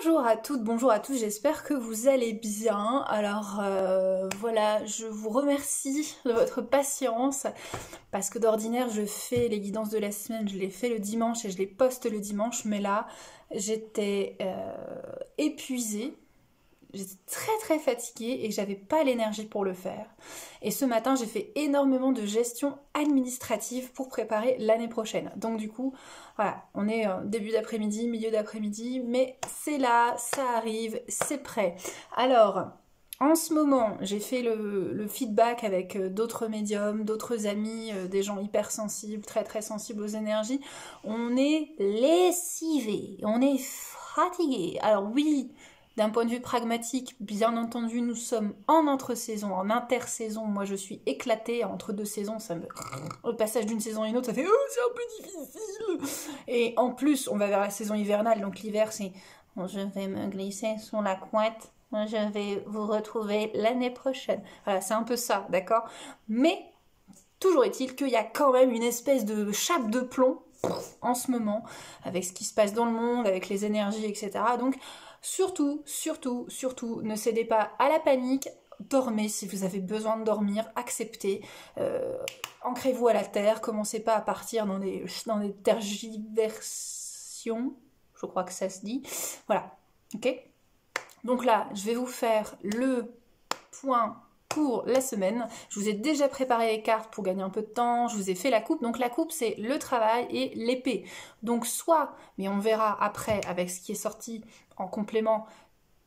Bonjour à toutes, bonjour à tous, j'espère que vous allez bien. Alors voilà, je vous remercie de votre patience parce que d'ordinaire je fais les guidances de la semaine, je les fais le dimanche et je les poste le dimanche, mais là j'étais épuisée. J'étais très fatiguée et j'avais pas l'énergie pour le faire. Et ce matin, j'ai fait énormément de gestion administrative pour préparer l'année prochaine. Donc du coup, voilà, on est début d'après-midi, milieu d'après-midi, mais c'est là, ça arrive, c'est prêt. Alors, en ce moment, j'ai fait le feedback avec d'autres médiums, d'autres amis, des gens hypersensibles, très sensibles aux énergies. On est lessivés, on est fatigués. Alors oui, d'un point de vue pragmatique, bien entendu, nous sommes en entre-saison, en intersaison. Moi, je suis éclatée entre deux saisons. Le passage d'une saison à une autre, ça fait « Oh, c'est un peu difficile !» Et en plus, on va vers la saison hivernale. Donc l'hiver, c'est « Je vais me glisser sous la couette. Je vais vous retrouver l'année prochaine. » Voilà, c'est un peu ça, d'accord? Mais toujours est-il qu'il y a quand même une espèce de chape de plomb en ce moment, avec ce qui se passe dans le monde, avec les énergies, etc. Donc, surtout, ne cédez pas à la panique, dormez si vous avez besoin de dormir, acceptez, ancrez-vous à la terre, commencez pas à partir dans des tergiversions, je crois que ça se dit, voilà, ok? Donc là, je vais vous faire le point pour la semaine. Je vous ai déjà préparé les cartes pour gagner un peu de temps, je vous ai fait la coupe. Donc la coupe, c'est le travail et l'épée. Donc soit, mais on verra après avec ce qui est sorti en complément,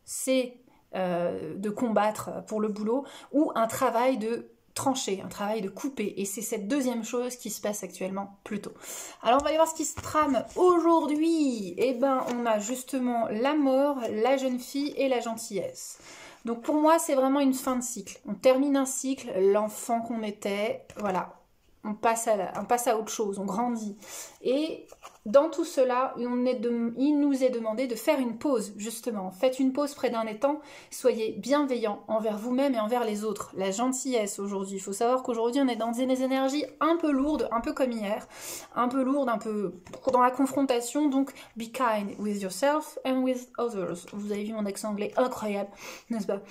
c'est de combattre pour le boulot, ou un travail de trancher, un travail de couper. Et c'est cette deuxième chose qui se passe actuellement plutôt. Alors on va aller voir ce qui se trame aujourd'hui. Eh ben, on a justement la mort, la jeune fille et la gentillesse. Donc pour moi, c'est vraiment une fin de cycle. On termine un cycle, l'enfant qu'on était, voilà, on passe à autre chose, on grandit. Et dans tout cela, il nous est demandé de faire une pause, justement. Faites une pause près d'un étang, soyez bienveillants envers vous-même et envers les autres. La gentillesse aujourd'hui, il faut savoir qu'aujourd'hui, on est dans des énergies un peu lourdes, un peu comme hier, un peu lourdes, un peu dans la confrontation, donc be kind with yourself and with others. Vous avez vu mon accent anglais incroyable, n'est-ce pas?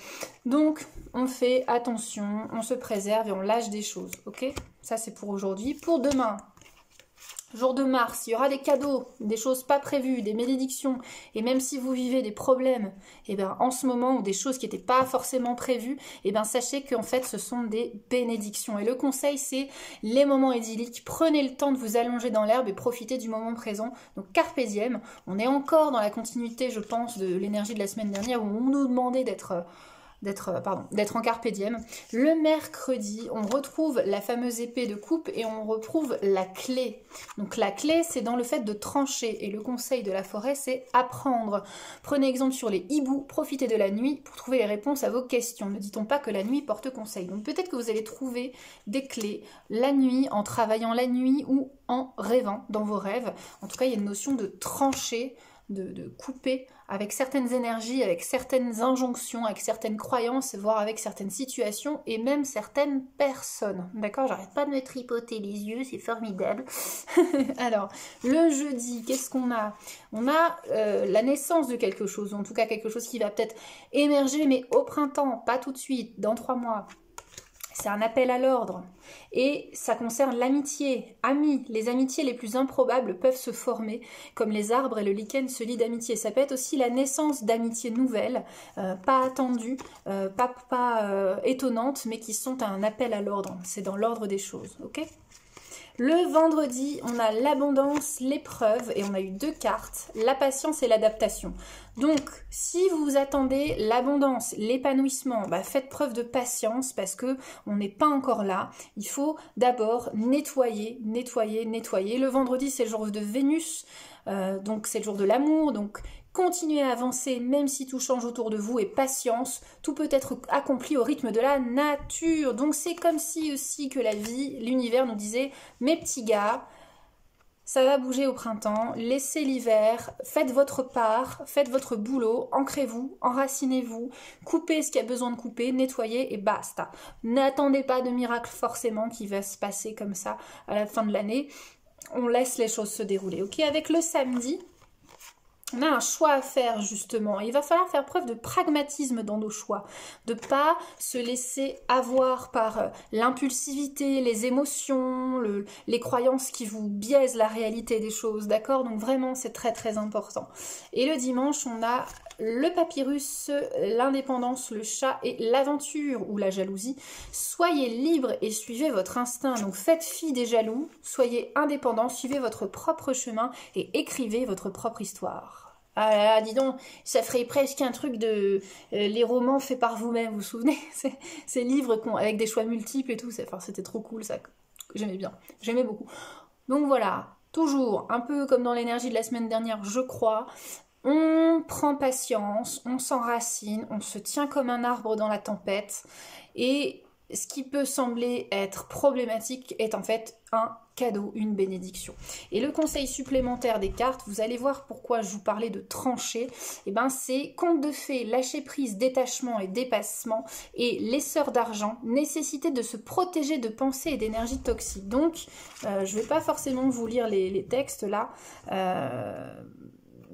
Donc, on fait attention, on se préserve et on lâche des choses, ok? Ça, c'est pour aujourd'hui. Pour demain, jour de Mars, il y aura des cadeaux, des choses pas prévues, des bénédictions. Et même si vous vivez des problèmes, et ben, en ce moment, ou des choses qui n'étaient pas forcément prévues, et ben, sachez qu'en fait, ce sont des bénédictions. Et le conseil, c'est les moments idylliques. Prenez le temps de vous allonger dans l'herbe et profitez du moment présent. Donc, carpe diem. On est encore dans la continuité, je pense, de l'énergie de la semaine dernière, où on nous demandait d'être en carpe diem. Le mercredi, on retrouve la fameuse épée de coupe et on retrouve la clé. Donc la clé, c'est dans le fait de trancher. Et le conseil de la forêt, c'est apprendre. Prenez exemple sur les hiboux, profitez de la nuit pour trouver les réponses à vos questions. Ne dit-on pas que la nuit porte conseil. Donc peut-être que vous allez trouver des clés la nuit, en travaillant la nuit ou en rêvant dans vos rêves. En tout cas, il y a une notion de trancher, de couper avec certaines énergies, avec certaines injonctions, avec certaines croyances, voire avec certaines situations et même certaines personnes. D'accord? J'arrête pas de me tripoter les yeux, c'est formidable. Alors, le jeudi, qu'est-ce qu'on a? On a la naissance de quelque chose, en tout cas quelque chose qui va peut-être émerger, mais au printemps, pas tout de suite, dans 3 mois. C'est un appel à l'ordre et ça concerne l'amitié. Amis, les amitiés les plus improbables peuvent se former comme les arbres et le lichen se lient d'amitié. Ça peut être aussi la naissance d'amitiés nouvelles, pas attendues, pas étonnantes, mais qui sont un appel à l'ordre. C'est dans l'ordre des choses, ok ? Le vendredi, on a l'abondance, l'épreuve, et on a eu 2 cartes, la patience et l'adaptation. Donc, si vous attendez l'abondance, l'épanouissement, faites preuve de patience parce que on n'est pas encore là. Il faut d'abord nettoyer. Le vendredi, c'est le jour de Vénus, donc c'est le jour de l'amour, donc continuez à avancer même si tout change autour de vous et patience, tout peut être accompli au rythme de la nature. Donc c'est comme si aussi que la vie, l'univers nous disait mes petits gars, ça va bouger au printemps, laissez l'hiver, faites votre part, faites votre boulot, ancrez-vous, enracinez-vous, coupez ce qu'il y a besoin de couper, nettoyez et basta. N'attendez pas de miracle forcément qui va se passer comme ça à la fin de l'année. On laisse les choses se dérouler. Ok, avec le samedi, On a un choix à faire justement. Il va falloir faire preuve de pragmatisme dans nos choix, de pas se laisser avoir par l'impulsivité, les émotions, les croyances qui vous biaisent la réalité des choses, d'accord? Donc vraiment c'est très très important. Et le dimanche on a le papyrus, l'indépendance, le chat et l'aventure ou la jalousie. Soyez libre et suivez votre instinct. Donc faites fi des jaloux, soyez indépendant, suivez votre propre chemin et écrivez votre propre histoire. Ah là là, dis donc, ça ferait presque un truc de les romans faits par vous-même, vous vous souvenez? Ces livres avec des choix multiples et tout, c'était trop cool ça, j'aimais bien, j'aimais beaucoup. Donc voilà, toujours, un peu comme dans l'énergie de la semaine dernière, je crois, on prend patience, on s'enracine, on se tient comme un arbre dans la tempête, et ce qui peut sembler être problématique est en fait un cadeau, une bénédiction. Et le conseil supplémentaire des cartes, vous allez voir pourquoi je vous parlais de trancher, et ben c'est conte de fées, lâcher prise, détachement et dépassement, et l'essor d'argent, nécessité de se protéger de pensées et d'énergie toxiques. Donc, je vais pas forcément vous lire les textes là,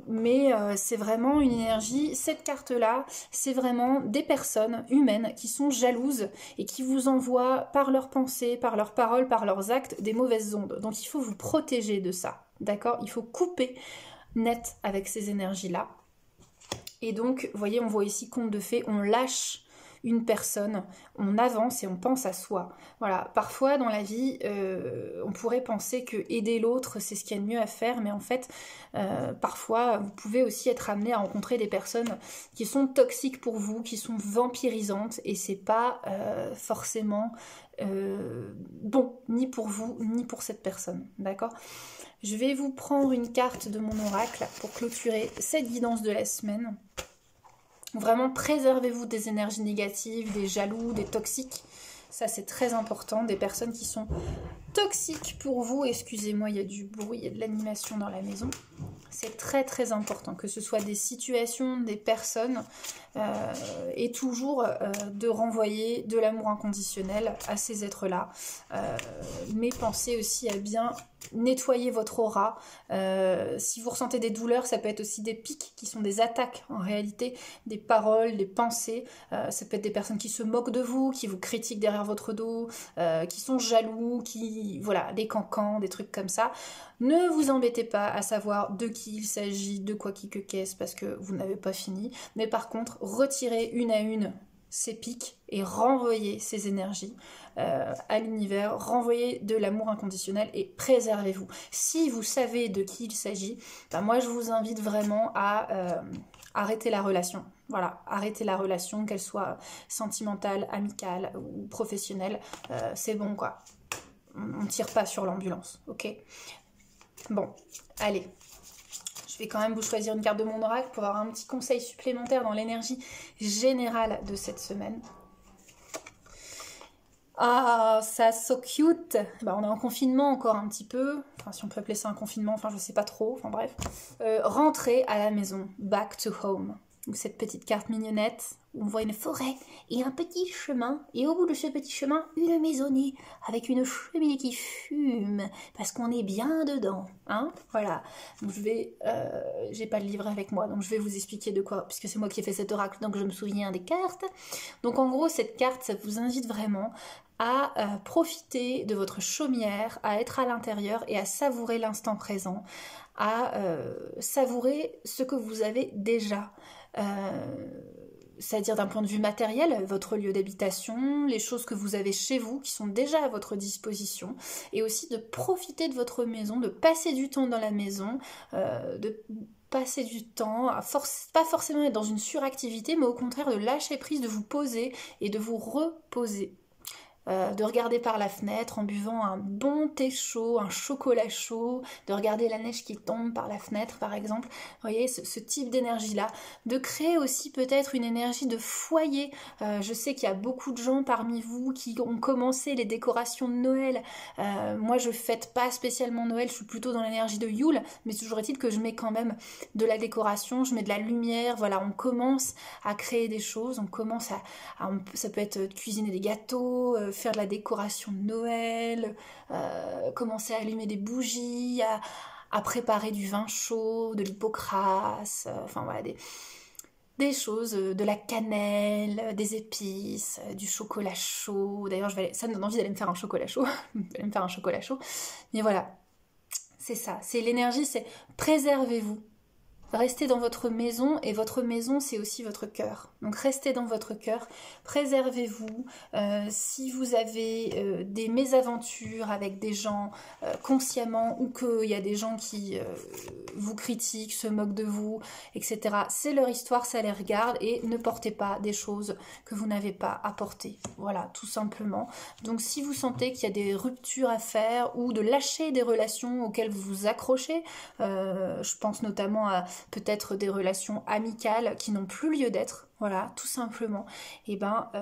mais c'est vraiment une énergie, cette carte-là, c'est vraiment des personnes humaines qui sont jalouses et qui vous envoient par leurs pensées, par leurs paroles, par leurs actes, des mauvaises ondes. Donc il faut vous protéger de ça, d'accord? Il faut couper net avec ces énergies-là. Et donc, vous voyez, on voit ici conte de fées, on lâche une personne, on avance et on pense à soi. Voilà, parfois dans la vie, on pourrait penser que aider l'autre, c'est ce qu'il y a de mieux à faire, mais en fait, parfois, vous pouvez aussi être amené à rencontrer des personnes qui sont toxiques pour vous, qui sont vampirisantes, et c'est pas forcément bon, ni pour vous, ni pour cette personne, d'accord? Je vais vous prendre une carte de mon oracle pour clôturer cette guidance de la semaine. Vraiment, préservez-vous des énergies négatives, des jaloux, des toxiques. Ça, c'est très important. Des personnes qui sont toxiques pour vous. Excusez-moi, il y a du bruit, il y a de l'animation dans la maison. C'est très, très important. Que ce soit des situations, des personnes, et toujours de renvoyer de l'amour inconditionnel à ces êtres-là. Mais pensez aussi à bien nettoyer votre aura. Si vous ressentez des douleurs, ça peut être aussi des pics qui sont des attaques en réalité, des paroles, des pensées. Ça peut être des personnes qui se moquent de vous, qui vous critiquent derrière votre dos, qui sont jaloux, voilà, des cancans, des trucs comme ça. Ne vous embêtez pas à savoir de qui il s'agit, de quoi qui que qu'est-ce, parce que vous n'avez pas fini. Mais par contre, retirez une à une ces pics et renvoyez ces énergies à l'univers, renvoyez de l'amour inconditionnel et préservez-vous. Si vous savez de qui il s'agit, ben moi je vous invite vraiment à arrêter la relation. Voilà, arrêtez la relation, qu'elle soit sentimentale, amicale ou professionnelle, c'est bon quoi. On ne tire pas sur l'ambulance, ok? Bon, allez. Je vais quand même vous choisir une carte de mon oracle pour avoir un petit conseil supplémentaire dans l'énergie générale de cette semaine. Ah, ça, so cute. Bah, on est en confinement encore un petit peu. Enfin, si on peut appeler ça un confinement, enfin, je sais pas trop. Enfin, bref. Rentrez à la maison. Back to home. Ou cette petite carte mignonnette où on voit une forêt et un petit chemin. Et au bout de ce petit chemin, une maisonnée avec une cheminée qui fume. Parce qu'on est bien dedans. Hein, voilà. Donc, j'ai pas le livret avec moi, donc je vais vous expliquer de quoi. Puisque c'est moi qui ai fait cet oracle, donc je me souviens des cartes. Donc, en gros, cette carte, ça vous invite vraiment à profiter de votre chaumière, à être à l'intérieur et à savourer l'instant présent, à savourer ce que vous avez déjà. C'est-à-dire d'un point de vue matériel, votre lieu d'habitation, les choses que vous avez chez vous qui sont déjà à votre disposition, et aussi de profiter de votre maison, de passer du temps dans la maison, de passer du temps, pas forcément être dans une suractivité, mais au contraire de lâcher prise, de vous poser et de vous reposer. De regarder par la fenêtre en buvant un bon thé chaud, un chocolat chaud, de regarder la neige qui tombe par la fenêtre par exemple, vous voyez ce type d'énergie-là, de créer aussi peut-être une énergie de foyer. Je sais qu'il y a beaucoup de gens parmi vous qui ont commencé les décorations de Noël. Moi je fête pas spécialement Noël, je suis plutôt dans l'énergie de Yule, mais toujours est-il que je mets quand même de la décoration, je mets de la lumière, voilà, on commence à créer des choses, on commence ça peut être cuisiner des gâteaux, faire de la décoration de Noël, commencer à allumer des bougies, à préparer du vin chaud, de l'hypocrase, enfin voilà, des choses, de la cannelle, des épices, du chocolat chaud. D'ailleurs, ça me donne envie d'aller me faire un chocolat chaud. D'aller me faire un chocolat chaud. Mais voilà, c'est ça. C'est l'énergie, c'est préservez-vous. Restez dans votre maison, et votre maison, c'est aussi votre cœur. Donc restez dans votre cœur, préservez-vous. Si vous avez des mésaventures avec des gens consciemment, ou qu'il y a des gens qui vous critiquent, se moquent de vous, etc., c'est leur histoire, ça les regarde, et ne portez pas des choses que vous n'avez pas à porter. Voilà, tout simplement. Donc si vous sentez qu'il y a des ruptures à faire, ou de lâcher des relations auxquelles vous vous accrochez, je pense notamment à peut-être des relations amicales qui n'ont plus lieu d'être, voilà, tout simplement, et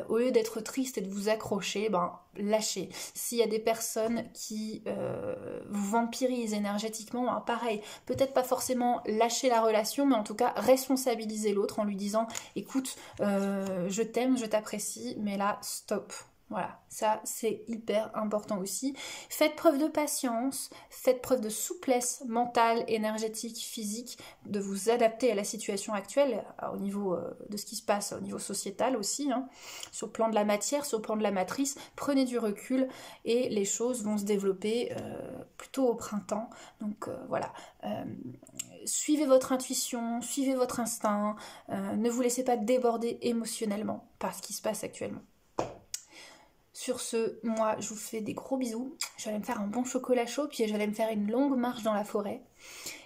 au lieu d'être triste et de vous accrocher, lâchez. S'il y a des personnes qui vous vampirisent énergétiquement, pareil, peut-être pas forcément lâcher la relation, mais en tout cas responsabiliser l'autre en lui disant, écoute, je t'aime, je t'apprécie, mais là, stop. Voilà, ça c'est hyper important aussi. Faites preuve de patience, faites preuve de souplesse mentale, énergétique, physique, de vous adapter à la situation actuelle, au niveau de ce qui se passe, au niveau sociétal aussi, hein, sur le plan de la matière, sur le plan de la matrice. Prenez du recul et les choses vont se développer plutôt au printemps. Donc voilà. Suivez votre intuition, suivez votre instinct, ne vous laissez pas déborder émotionnellement par ce qui se passe actuellement. Sur ce, moi, je vous fais des gros bisous. Je vais aller me faire un bon chocolat chaud, puis je vais aller me faire une longue marche dans la forêt.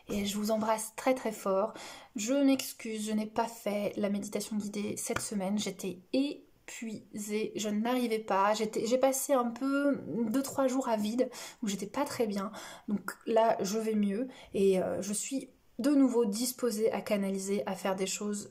Et je vous embrasse très très fort. Je m'excuse, je n'ai pas fait la méditation guidée cette semaine. J'étais épuisée, je n'arrivais pas. J'ai passé un peu 2-3 jours à vide, où j'étais pas très bien. Donc là, je vais mieux. Et je suis de nouveau disposée à canaliser, à faire des choses...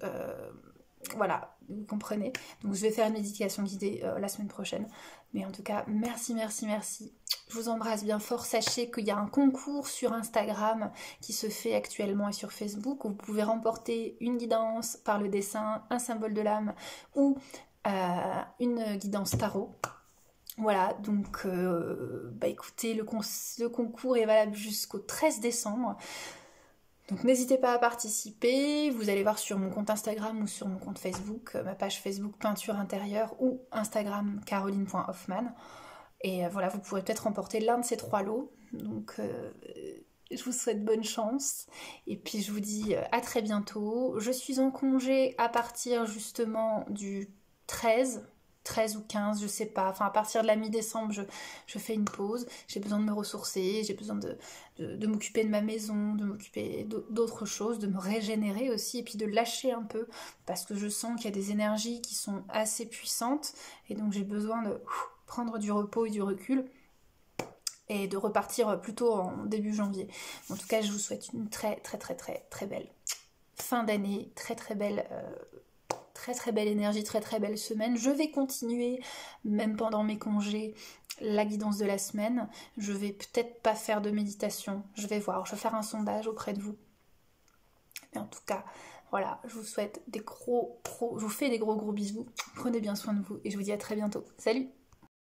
voilà, vous comprenez. Donc je vais faire une méditation guidée la semaine prochaine. Mais en tout cas, merci, merci, merci. Je vous embrasse bien fort. Sachez qu'il y a un concours sur Instagram qui se fait actuellement, et sur Facebook, où vous pouvez remporter une guidance par le dessin, un symbole de l'âme, ou une guidance tarot. Voilà, donc écoutez, le concours est valable jusqu'au 13 décembre. Donc n'hésitez pas à participer, vous allez voir sur mon compte Instagram ou sur mon compte Facebook, ma page Facebook Peinture Intérieure, ou Instagram caroline.hoffman. Et voilà, vous pourrez peut-être remporter l'un de ces 3 lots. Donc je vous souhaite bonne chance. Et puis je vous dis à très bientôt. Je suis en congé à partir justement du 13 ou 15, je sais pas, enfin à partir de la mi-décembre, je fais une pause, j'ai besoin de me ressourcer, j'ai besoin de m'occuper de ma maison, de m'occuper d'autres choses, de me régénérer aussi, et puis de lâcher un peu, parce que je sens qu'il y a des énergies qui sont assez puissantes, et donc j'ai besoin de prendre du repos et du recul, et de repartir plutôt en début janvier. En tout cas, je vous souhaite une très très très très très belle fin d'année, très très belle... très très belle énergie, très très belle semaine. Je vais continuer, même pendant mes congés, la guidance de la semaine. Je vais peut-être pas faire de méditation, je vais voir, je vais faire un sondage auprès de vous. Mais en tout cas, voilà, je vous souhaite je vous fais des gros bisous. Prenez bien soin de vous et je vous dis à très bientôt. Salut!